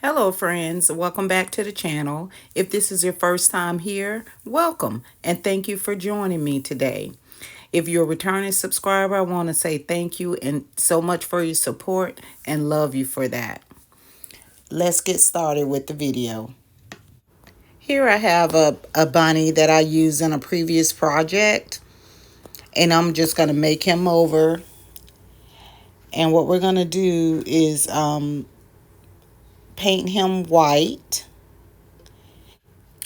Hello, friends. Welcome back to the channel. If this is your first time here, welcome and thank you for joining me today. If you're a returning subscriber, I want to say thank you and so much for your support and love you for that. Let's get started with the video. Here I have a bunny that I used in a previous project, and I'm just going to make him over. And what we're going to do is paint him white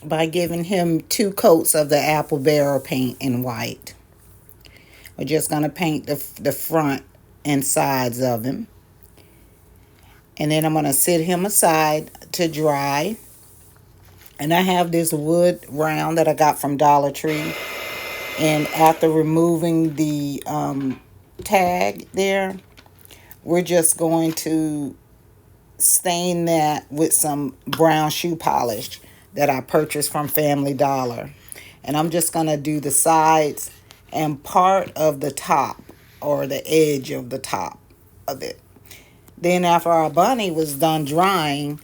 by giving him 2 coats of the apple barrel paint in white. We're just going to paint the front and sides of him. And then I'm going to set him aside to dry. And I have this wood round that I got from Dollar Tree. And after removing the tag there, we're just going to stain that with some brown shoe polish that I purchased from Family Dollar. And I'm just going to do the sides and part of the top, or the edge of the top of it. Then after our bunny was done drying,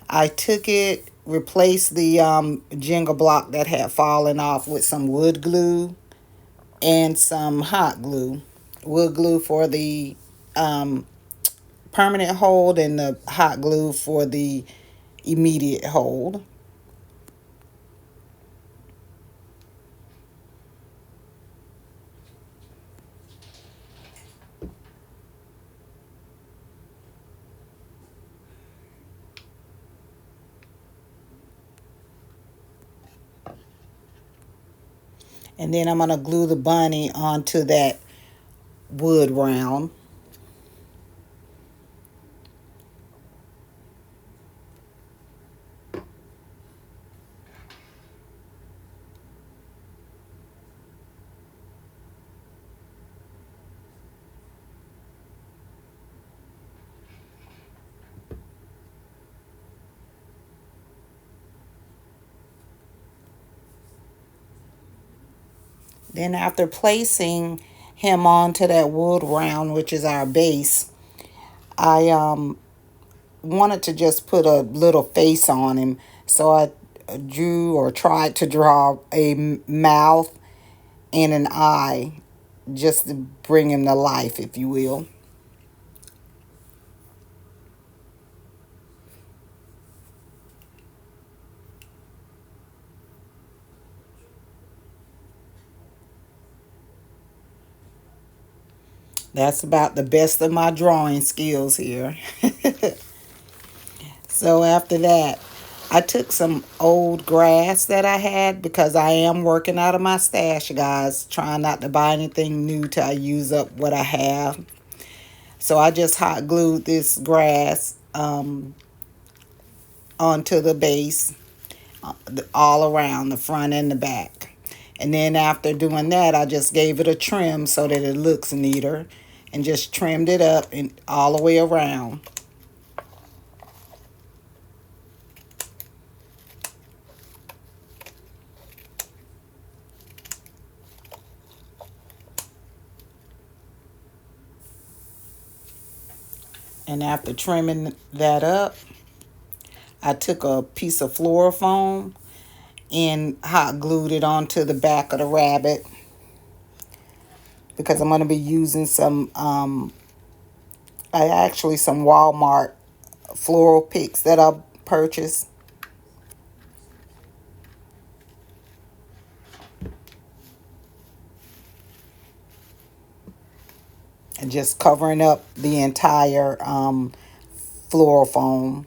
I took it, replaced the jingle block that had fallen off with some wood glue and some hot glue. Wood glue for the permanent hold and the hot glue for the immediate hold. And then I'm going to glue the bunny onto that wood round. Then after placing him onto that wood round, which is our base, I wanted to just put a little face on him. So I drew, or tried to draw, a mouth and an eye just to bring him to life, if you will. That's about the best of my drawing skills here. So after that, I took some old grass that I had, because I am working out of my stash, guys. Trying not to buy anything new till I use up what I have. So I just hot glued this grass onto the base, all around the front and the back. And then after doing that, I just gave it a trim so that it looks neater, and just trimmed it up and all the way around. And after trimming that up, I took a piece of fluorofoam and hot glued it onto the back of the rabbit, because I'm going to be using some some Walmart floral picks that I purchased. And just covering up the entire floral foam.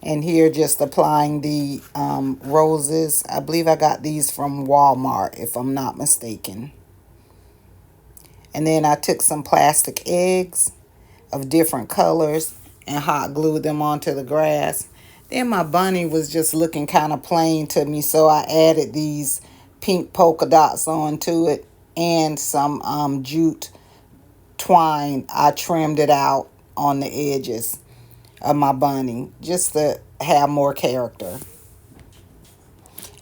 And here just applying the roses. I believe I got these from Walmart, if I'm not mistaken. And then I took some plastic eggs of different colors and hot glued them onto the grass. Then my bunny was just looking kind of plain to me, so I added these pink polka dots onto it, and some jute twine. I trimmed it out on the edges of my bunny just to have more character.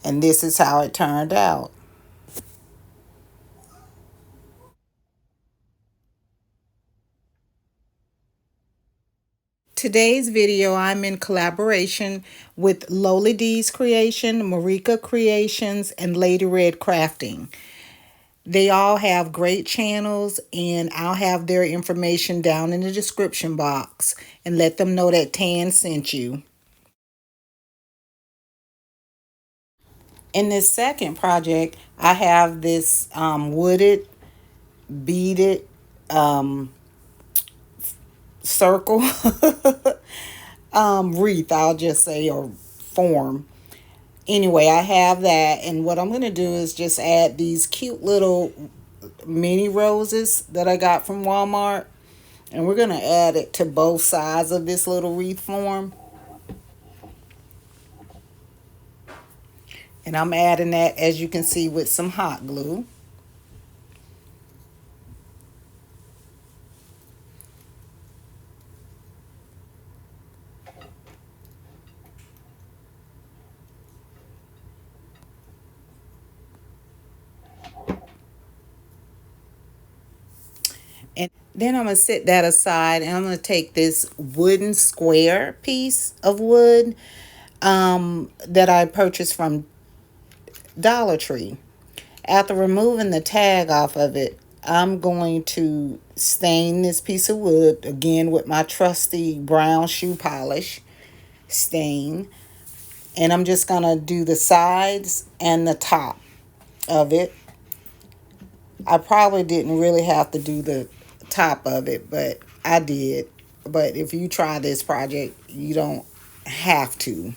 And this is how it turned out. Today's video, I'm in collaboration with Lowly D's Creation, Marika Creations, and Lady Red Crafting. They all have great channels, and I'll have their information down in the description box and let them know that Tan sent you. In this second project, I have this wooded, beaded circle wreath, I'll just say, or form. Anyway, I have that, and what I'm going to do is just add these cute little mini roses that I got from Walmart, and we're going to add it to both sides of this little wreath form. And I'm adding that, as you can see, with some hot glue. And then I'm going to set that aside, and I'm going to take this wooden square piece of wood that I purchased from Dollar Tree. After removing the tag off of it, I'm going to stain this piece of wood again with my trusty brown shoe polish stain. And I'm just going to do the sides and the top of it. I probably didn't really have to do the top of it, but I did. But if you try this project, you don't have to.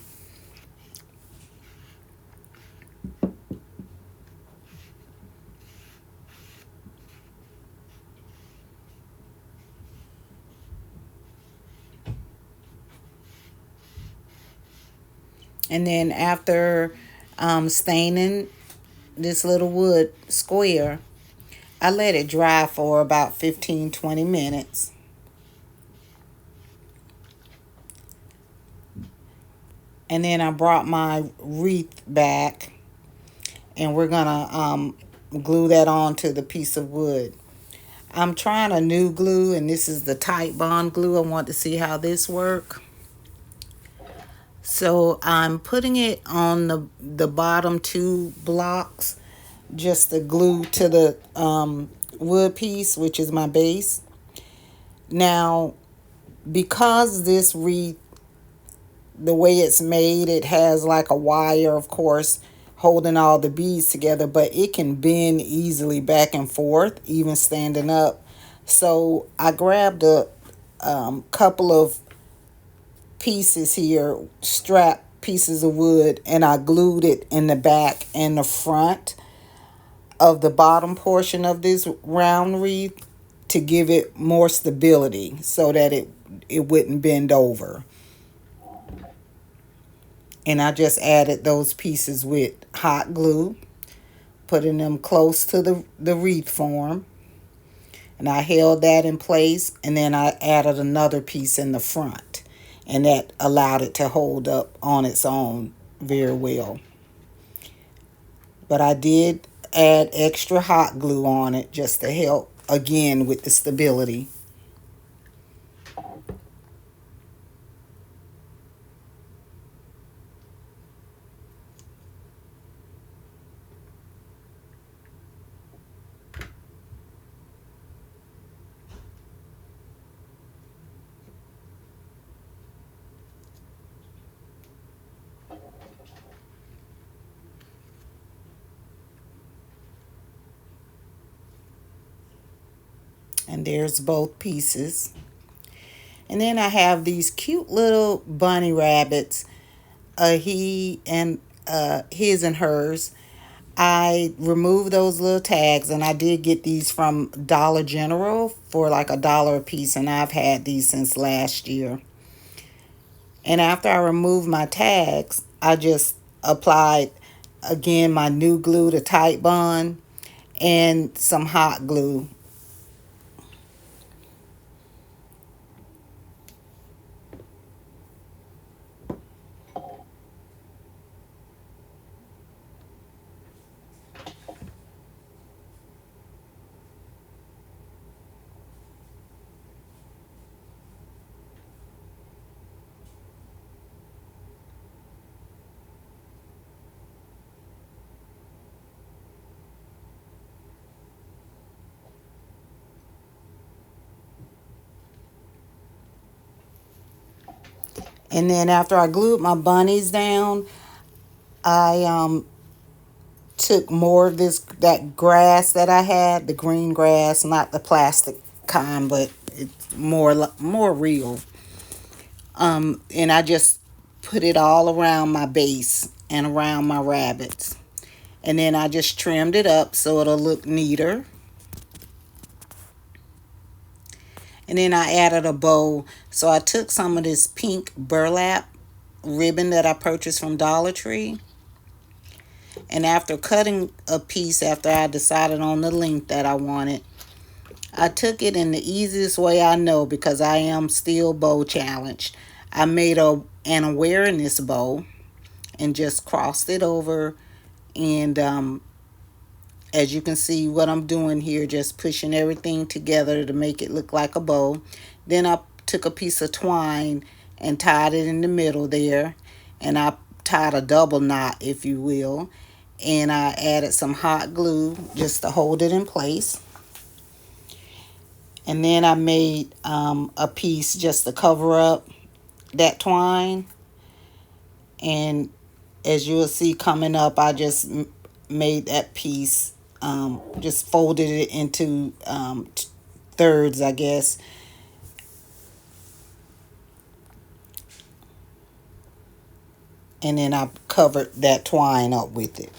And then after staining this little wood square, I let it dry for about 15-20 minutes. And then I brought my wreath back, and we're gonna glue that onto the piece of wood. I'm trying a new glue, and this is the Tight Bond glue. I want to see how this works. So I'm putting it on the bottom two blocks, just to glue to the wood piece, which is my base. Now, because this wreath, the way it's made, it has like a wire, of course, holding all the beads together, but it can bend easily back and forth, even standing up. So I grabbed a couple of pieces here, strap pieces of wood, and I glued it in the back and the front of the bottom portion of this round wreath to give it more stability so that it wouldn't bend over. And I just added those pieces with hot glue, putting them close to the wreath form. And I held that in place, and then I added another piece in the front. And that allowed it to hold up on its own very well. But I did add extra hot glue on it just to help, again, with the stability. And there's both pieces. And then I have these cute little bunny rabbits, he and his and hers. I removed those little tags, and I did get these from Dollar General for like $1 a piece, and I've had these since last year. And after I removed my tags, I just applied again my new glue, to Tight Bond, and some hot glue. And then after I glued my bunnies down, I took more of that grass that I had, the green grass, not the plastic kind, but it's more real. And I just put it all around my base and around my rabbits. And then I just trimmed it up so it'll look neater. And then I added a bow. So I took some of this pink burlap ribbon that I purchased from Dollar Tree. And after cutting a piece, after I decided on the length that I wanted, I took it in the easiest way I know because I am still bow challenged. I made an awareness bow and just crossed it over. And as you can see what I'm doing here, just pushing everything together to make it look like a bow. Then I took a piece of twine and tied it in the middle there. And I tied a double knot, if you will. And I added some hot glue just to hold it in place. And then I made a piece just to cover up that twine. And as you'll see coming up, I just made that piece, just folded it into thirds, I guess. And then I covered that twine up with it.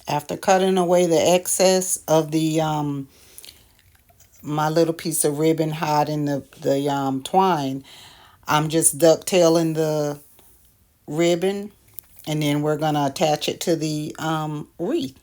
After cutting away the excess of the my little piece of ribbon hiding the twine, I'm just ducktailing the ribbon, and then we're gonna attach it to the wreath.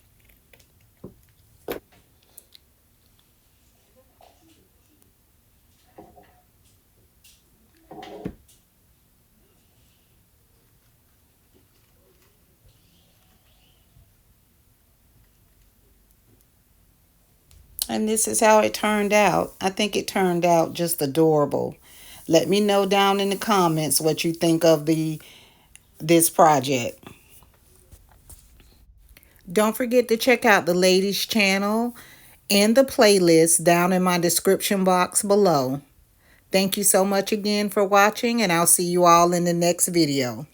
And this is how it turned out. I think it turned out just adorable. Let me know down in the comments what you think of this project. Don't forget to check out the ladies channel and the playlist down in my description box below. Thank you so much again for watching, and I'll see you all in the next video.